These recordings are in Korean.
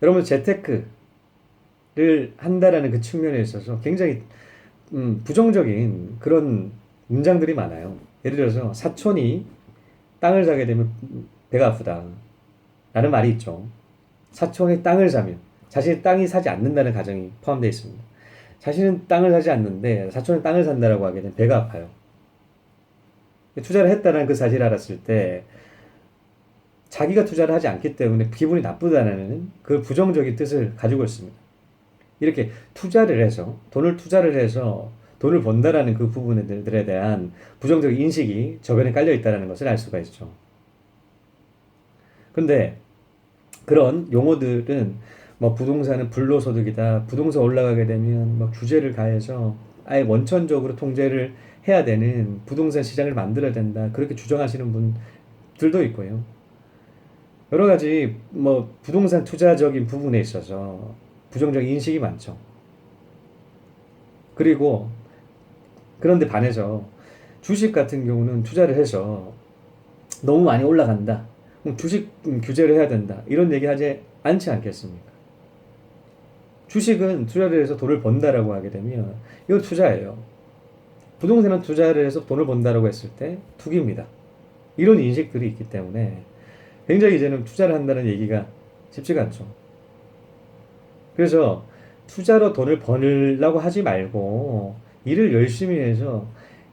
여러분 재테크를 한다라는 그 측면에 있어서 굉장히 부정적인 그런 문장들이 많아요. 예를 들어서 사촌이 땅을 사게 되면 배가 아프다 라는 말이 있죠. 사촌이 땅을 사면 자신이 땅이 사지 않는다는 가정이 포함되어 있습니다. 자신은 땅을 사지 않는데 사촌이 땅을 산다라고 하게 되면 배가 아파요. 투자를 했다는 그 사실을 알았을 때 자기가 투자를 하지 않기 때문에 기분이 나쁘다는 그 부정적인 뜻을 가지고 있습니다. 이렇게 투자를 해서 투자를 해서 돈을 번다라는 그 부분들에 대한 부정적 인식이 저변에 깔려 있다는 것을 알 수가 있죠. 근데 그런 용어들은 뭐 부동산은 불로소득이다, 부동산 올라가게 되면 뭐 규제를 가해서 아예 원천적으로 통제를 해야 되는 부동산 시장을 만들어야 된다, 그렇게 주장하시는 분들도 있고요. 여러 가지 뭐 부동산 투자적인 부분에 있어서 부정적 인식이 많죠. 그리고 그런데 반해서 주식 같은 경우는 투자를 해서 너무 많이 올라간다, 그럼 주식 규제를 해야 된다, 이런 얘기 하지 않지 않겠습니까? 주식은 투자를 해서 돈을 번다라고 하게 되면 이건 투자예요. 부동산은 투자를 해서 돈을 번다라고 했을 때 투기입니다. 이런 인식들이 있기 때문에 굉장히 이제는 투자를 한다는 얘기가 쉽지가 않죠. 그래서 투자로 돈을 버느라고 하지 말고 일을 열심히 해서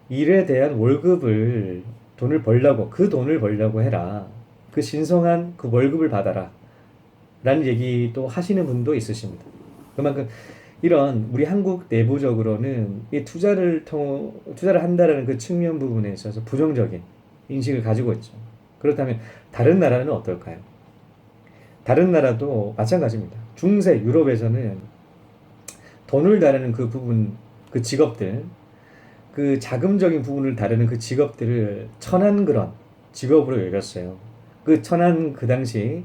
일에 대한 월급을 그 돈을 벌려고 해라. 그 신성한 그 월급을 받아라. 라는 얘기도 하시는 분도 있으십니다. 그만큼 이런 우리 한국 내부적으로는 이 투자를 한다라는 그 측면 부분에 있어서 부정적인 인식을 가지고 있죠. 그렇다면 다른 나라는 어떨까요? 다른 나라도 마찬가지입니다. 중세 유럽에서는 돈을 다루는 그 부분, 그 직업들, 그 자금적인 부분을 다루는 그 직업들을 천한 그런 직업으로 여겼어요. 그 당시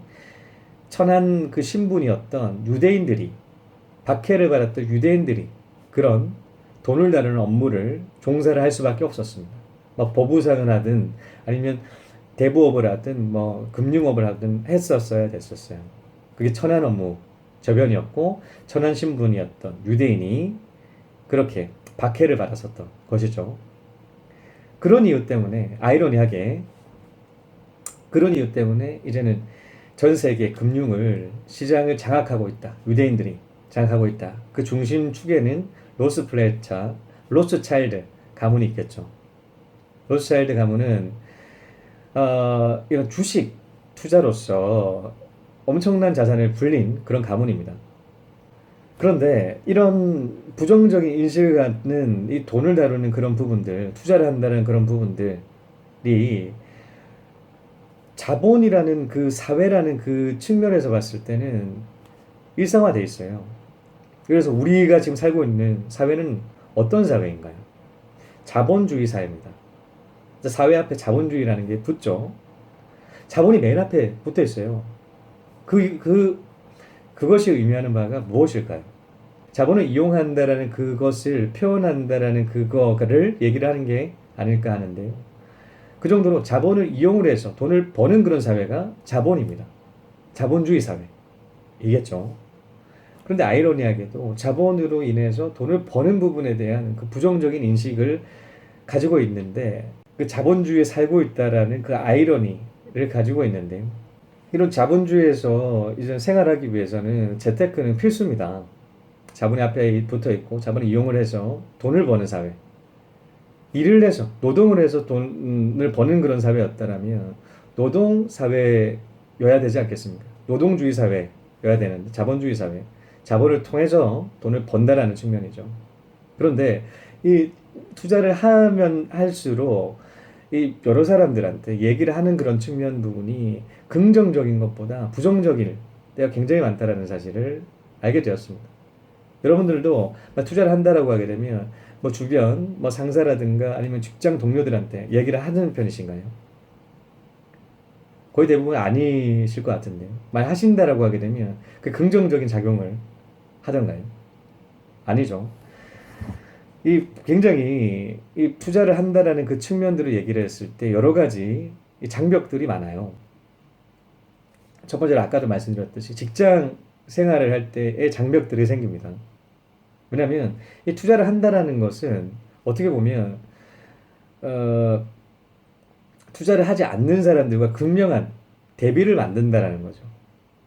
천한 그 신분이었던 유대인들이, 박해를 받았던 유대인들이 그런 돈을 다루는 업무를 종사를 할 수밖에 없었습니다. 뭐 법무상을 하든 아니면 대부업을 하든 뭐 금융업을 하든 했었어야 됐었어요. 그게 천한 업무 저변이었고 천한 신분이었던 유대인이 그렇게 박해를 받았었던 것이죠. 그런 이유 때문에 아이러니하게 그런 이유 때문에 이제는 전 세계 금융을 시장을 장악하고 있다. 유대인들이 장악하고 있다. 그 중심축에는 로스차일드 가문이 있겠죠. 로스차일드 가문은 이런 주식 투자로서 엄청난 자산을 불린 그런 가문입니다. 그런데 이런 부정적인 인식을 갖는 이 돈을 다루는 그런 부분들, 투자를 한다는 그런 부분들이 자본이라는 그 사회라는 그 측면에서 봤을 때는 일상화되어 있어요. 그래서 우리가 지금 살고 있는 사회는 어떤 사회인가요? 자본주의 사회입니다. 사회 앞에 자본주의라는 게 붙죠. 자본이 맨 앞에 붙어 있어요. 그것이 의미하는 바가 무엇일까요? 자본을 이용한다라는 그것을 표현한다라는 그거를 얘기를 하는 게 아닐까 하는데요. 그 정도로 자본을 이용을 해서 돈을 버는 그런 사회가 자본입니다. 자본주의 사회이겠죠. 그런데 아이러니하게도 자본으로 인해서 돈을 버는 부분에 대한 그 부정적인 인식을 가지고 있는데, 그 자본주의에 살고 있다라는 그 아이러니를 가지고 있는데, 이런 자본주의에서 이제 생활하기 위해서는 재테크는 필수입니다. 자본이 앞에 붙어 있고 자본을 이용을 해서 돈을 버는 사회, 일을 해서 노동을 해서 돈을 버는 그런 사회였다라면 노동 사회여야 되지 않겠습니까? 노동주의 사회여야 되는데 자본주의 사회, 자본을 통해서 돈을 번다라는 측면이죠. 그런데 이 투자를 하면 할수록 이 여러 사람들한테 얘기를 하는 그런 측면 부분이 긍정적인 것보다 부정적일 때가 굉장히 많다라는 사실을 알게 되었습니다. 여러분들도 투자를 한다라고 하게 되면 뭐 주변 뭐 상사라든가 아니면 직장 동료들한테 얘기를 하는 편이신가요? 거의 대부분 아니실 것 같은데요. 만약 하신다라고 하게 되면 그 긍정적인 작용을 하던가요? 아니죠. 이 굉장히 이 투자를 한다라는 그 측면들을 얘기를 했을 때 여러 가지 이 장벽들이 많아요. 첫 번째로 아까도 말씀드렸듯이 직장 생활을 할 때의 장벽들이 생깁니다. 왜냐하면 이 투자를 한다라는 것은 어떻게 보면 어, 투자를 하지 않는 사람들과 극명한 대비를 만든다라는 거죠.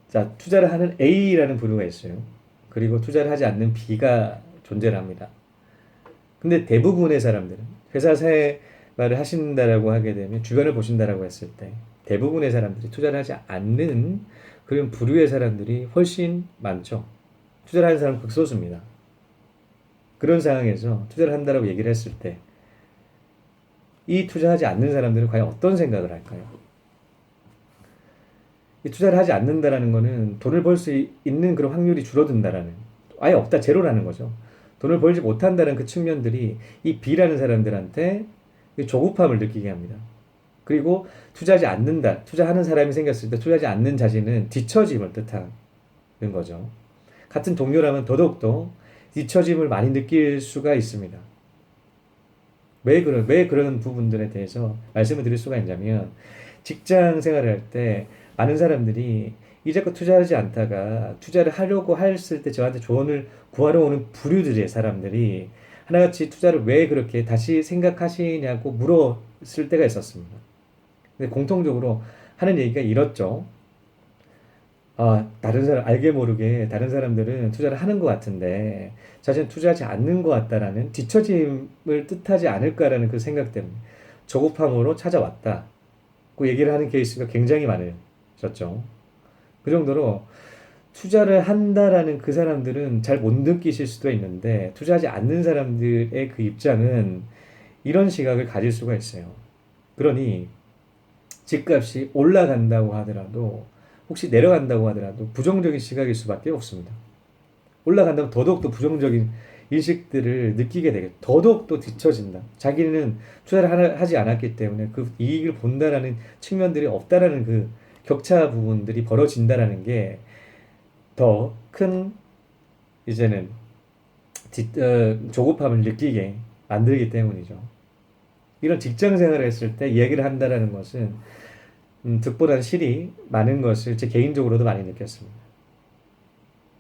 자, 투자를 하는 A라는 부류가 있어요. 그리고 투자를 하지 않는 B가 존재를 합니다. 근데 대부분의 사람들은 회사 생활을 하신다라고 하게 되면 주변을 보신다라고 했을 때 대부분의 사람들이 투자를 하지 않는 그런 부류의 사람들이 훨씬 많죠. 투자를 하는 사람은 극소수입니다. 그런 상황에서 투자를 한다라고 얘기를 했을 때 이 투자하지 않는 사람들은 과연 어떤 생각을 할까요? 이 투자를 하지 않는다라는 거는 돈을 벌 수 있는 그런 확률이 줄어든다라는, 아예 없다, 제로라는 거죠. 돈을 벌지 못한다는 그 측면들이 이 B라는 사람들한테 조급함을 느끼게 합니다. 그리고 투자하지 않는다, 투자하는 사람이 생겼을 때 투자하지 않는 자신은 뒤처짐을 뜻하는 거죠. 같은 동료라면 더더욱더 뒤처짐을 많이 느낄 수가 있습니다. 왜 그런 부분들에 대해서 말씀을 드릴 수가 있냐면, 직장 생활을 할 때 많은 사람들이 이제껏 투자하지 않다가 투자를 하려고 했을 때 저한테 조언을 구하러 오는 부류들의 사람들이 하나같이 투자를 왜 그렇게 다시 생각하시냐고 물었을 때가 있었습니다. 근데 공통적으로 하는 얘기가 이렇죠. 다른 사람, 알게 모르게 다른 사람들은 투자를 하는 것 같은데 자신은 투자하지 않는 것 같다라는 뒤처짐을 뜻하지 않을까라는 그 생각 때문에 조급함으로 찾아왔다. 그 얘기를 하는 케이스가 굉장히 많으셨죠. 그 정도로 투자를 한다라는 그 사람들은 잘 못 느끼실 수도 있는데, 투자하지 않는 사람들의 그 입장은 이런 시각을 가질 수가 있어요. 그러니 집값이 올라간다고 하더라도, 혹시 내려간다고 하더라도 부정적인 시각일 수밖에 없습니다. 올라간다면 더더욱더 부정적인 인식들을 느끼게 되게 더더욱더 뒤처진다. 자기는 투자를 하지 않았기 때문에 그 이익을 본다라는 측면들이 없다라는 그 격차 부분들이 벌어진다라는 게 더 큰 이제는 조급함을 느끼게 만들기 때문이죠. 이런 직장 생활을 했을 때 이야기를 한다라는 것은 득보다는 실이 많은 것을 제 개인적으로도 많이 느꼈습니다.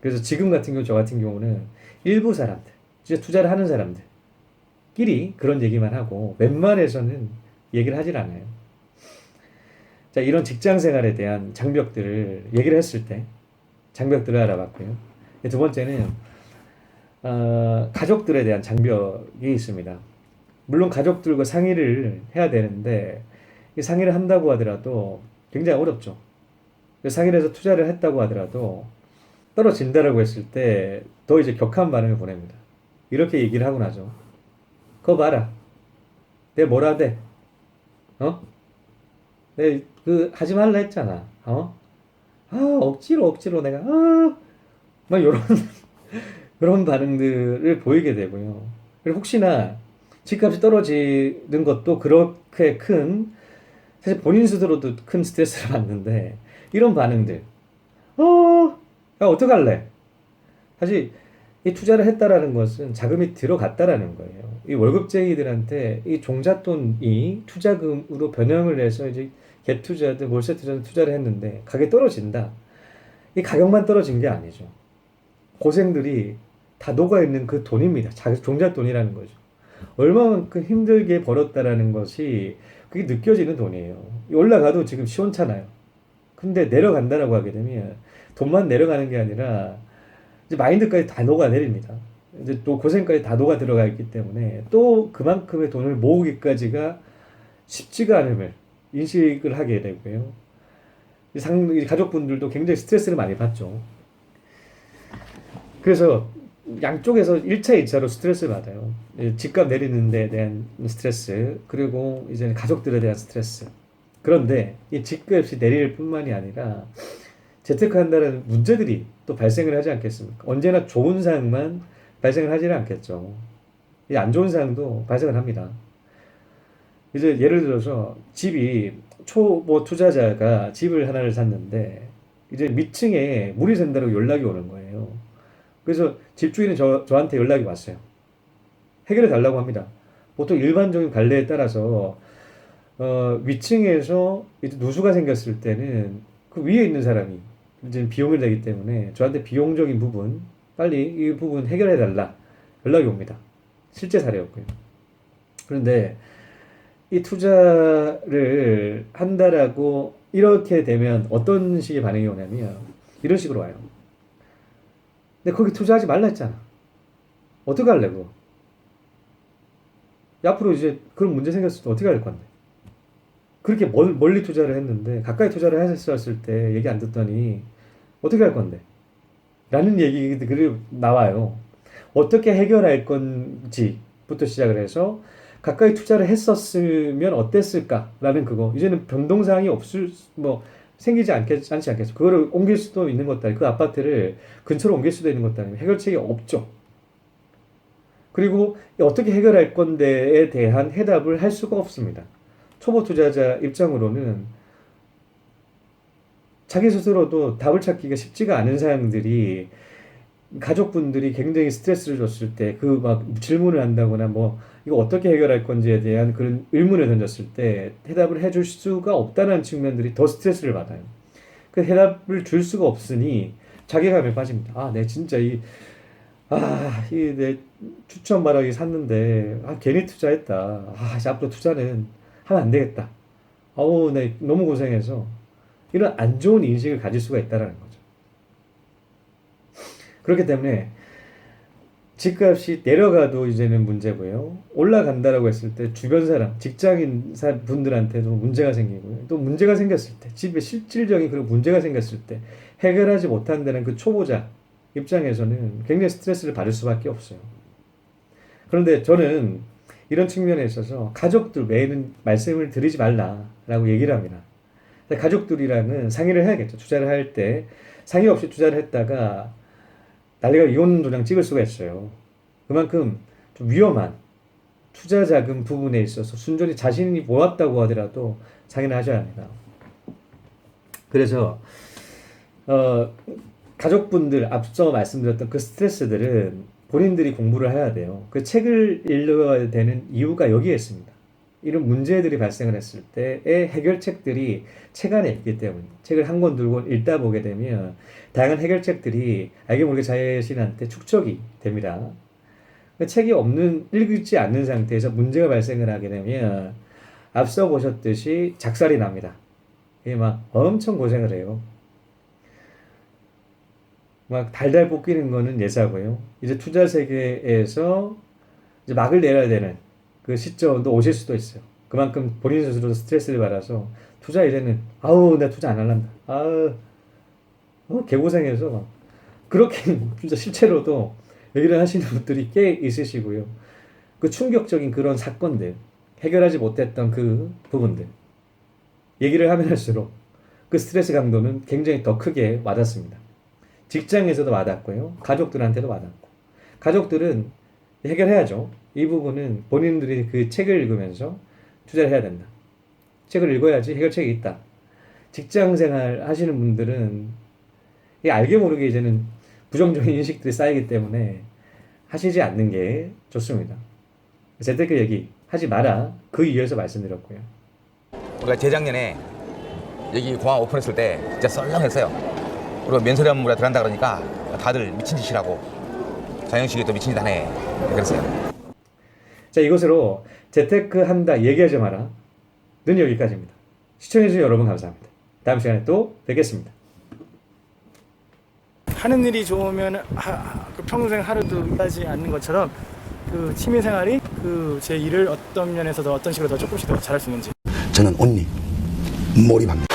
그래서 지금 같은 경우, 저 같은 경우는 일부 사람들, 진짜 투자를 하는 사람들끼리 그런 얘기만 하고 웬만해서는 얘기를 하질 않아요. 자, 이런 직장 생활에 대한 장벽들을 얘기를 했을 때 장벽들을 알아봤고요. 두 번째는 가족들에 대한 장벽이 있습니다. 물론 가족들과 상의를 해야 되는데 이 상의를 한다고 하더라도 굉장히 어렵죠. 상의를 해서 투자를 했다고 하더라도 떨어진다라고 했을 때 더 이제 격한 반응을 보냅니다. 이렇게 얘기를 하고 나죠. 그거 봐라. 내가 뭐라 돼? 어? 내가 그 하지 말라 했잖아. 어? 억지로 내가 막 요런 그런 반응들을 보이게 되고요. 그리고 혹시나 집값이 떨어지는 것도 그렇게 큰, 사실 본인 스스로도 큰 스트레스를 받는데 이런 반응들, 야 어떡할래? 사실 이 투자를 했다라는 것은 자금이 들어갔다라는 거예요. 이 월급쟁이들한테 이 종잣돈이 투자금으로 변형을 해서 이제 갭 투자든 월세 투자든 투자를 했는데 가격이 떨어진다. 이 가격만 떨어진 게 아니죠. 고생들이 다 녹아있는 그 돈입니다. 종잣돈이라는 거죠. 얼마만큼 힘들게 벌었다라는 것이 그게 느껴지는 돈이에요. 올라가도 지금 시원찮아요. 근데 내려간다라고 하게 되면 돈만 내려가는 게 아니라 이제 마인드까지 다 녹아내립니다. 이제 또 고생까지 다 녹아 들어가 있기 때문에 또 그만큼의 돈을 모으기까지가 쉽지가 않음을 인식을 하게 되고요. 가족분들도 굉장히 스트레스를 많이 받죠. 그래서 양쪽에서 1차, 2차로 스트레스를 받아요. 집값 내리는 데 대한 스트레스, 그리고 이제 가족들에 대한 스트레스. 그런데 이 집값이 내릴 뿐만이 아니라 재테크한다는 문제들이 또 발생을 하지 않겠습니까? 언제나 좋은 사항만 발생을 하지는 않겠죠. 이 안 좋은 사항도 발생을 합니다. 이제 예를 들어서 집이 초보 투자자가 집을 하나를 샀는데 이제 밑층에 물이 샌다고 연락이 오는 거예요. 그래서 집주인은 저한테 연락이 왔어요. 해결해 달라고 합니다. 보통 일반적인 관례에 따라서 위층에서 이제 누수가 생겼을 때는 그 위에 있는 사람이 이제 비용이 되기 때문에 저한테 비용적인 부분 빨리 이 부분 해결해 달라 연락이 옵니다. 실제 사례였고요. 그런데 이 투자를 한다라고 이렇게 되면 어떤 식의 반응이 오냐면 이런 식으로 와요. 근데 거기 투자하지 말라 했잖아. 어떻게 할래 그거? 앞으로 이제 그런 문제 생겼을 때 어떻게 할 건데? 그렇게 멀리 투자를 했는데 가까이 투자를 했었을 때 얘기 안 듣더니 어떻게 할 건데? 라는 얘기들이 나와요. 어떻게 해결할 건지부터 시작을 해서 가까이 투자를 했었으면 어땠을까라는 그거. 이제는 변동사항이 생기지 않지 않겠어. 그거를 옮길 수도 있는 것도 그 아파트를 근처로 옮길 수도 있는 것도 아니고 해결책이 없죠. 그리고 어떻게 해결할 건데에 대한 해답을 할 수가 없습니다. 초보 투자자 입장으로는 자기 스스로도 답을 찾기가 쉽지가 않은 사항들이 가족분들이 굉장히 스트레스를 줬을 때 그 막 질문을 한다거나 이거 어떻게 해결할 건지에 대한 그런 의문을 던졌을 때 해답을 해줄 수가 없다는 측면들이 더 스트레스를 받아요. 그 해답을 줄 수가 없으니 자괴감에 빠집니다. 내 진짜 내 추천바라기 샀는데 괜히 투자했다. 이제 앞으로 투자는 하면 안 되겠다. 내 너무 고생해서 이런 안 좋은 인식을 가질 수가 있다는 거죠. 그렇기 때문에 집값이 내려가도 이제는 문제고요. 올라간다라고 했을 때 주변 사람, 직장인 분들한테도 문제가 생기고요. 또 문제가 생겼을 때, 집에 실질적인 그런 문제가 생겼을 때 해결하지 못한다는 그 초보자 입장에서는 굉장히 스트레스를 받을 수밖에 없어요. 그런데 저는 이런 측면에 있어서 가족들 외에는 말씀을 드리지 말라라고 얘기를 합니다. 가족들이랑은 상의를 해야겠죠. 투자를 할 때 상의 없이 투자를 했다가 난리가 이혼 도장 찍을 수가 있어요. 그만큼 좀 위험한 투자 자금 부분에 있어서 순전히 자신이 모았다고 하더라도 상의를 하셔야 합니다. 그래서 가족분들 앞서 말씀드렸던 그 스트레스들은 본인들이 공부를 해야 돼요. 그 책을 읽어야 되는 이유가 여기에 있습니다. 이런 문제들이 발생을 했을 때의 해결책들이 책 안에 있기 때문에 책을 한 권 들고 읽다 보게 되면 다양한 해결책들이 알게 모르게 자신한테 축적이 됩니다. 그 책이 읽지 않는 상태에서 문제가 발생을 하게 되면 앞서 보셨듯이 작살이 납니다. 이게 막 엄청 고생을 해요. 막 달달 볶이는 거는 예사고요. 이제 투자 세계에서 이제 막을 내려야 되는 그 시점도 오실 수도 있어요. 그만큼 본인 스스로 스트레스를 받아서 투자 이제는 나 투자 안 할란다. 개고생해서 막 그렇게 진짜 실제로도 얘기를 하시는 분들이 꽤 있으시고요. 그 충격적인 그런 사건들 해결하지 못했던 그 부분들 얘기를 하면 할수록 그 스트레스 강도는 굉장히 더 크게 와닿습니다. 직장에서도 와닿고요. 가족들한테도 와닿고 가족들은 해결해야죠. 이 부분은 본인들이 그 책을 읽으면서 투자를 해야 된다. 책을 읽어야지 해결책이 있다. 직장생활 하시는 분들은 알게 모르게 이제는 부정적인 인식들이 쌓이기 때문에 하시지 않는 게 좋습니다. 재테크 얘기 하지 마라. 그 이유에서 말씀드렸고요. 우리가 재작년에 여기 공항 오픈했을 때 진짜 썰렁했어요. 그리고 면세점물에 들어간다 그러니까 다들 미친 짓이라고 자영식이 또 미친 짓 하네 그랬어요. 자, 이것으로 재테크 한다 얘기하지 마라 는 여기까지입니다. 시청해주신 여러분 감사합니다. 다음 시간에 또 뵙겠습니다. 하는 일이 좋으면 그 평생 하루도 하지 않는 것처럼 그 취미생활이 그 제 일을 어떤 면에서도 어떤 식으로 더 조금씩 더 잘할 수 있는지 저는 온리 몰입합니다.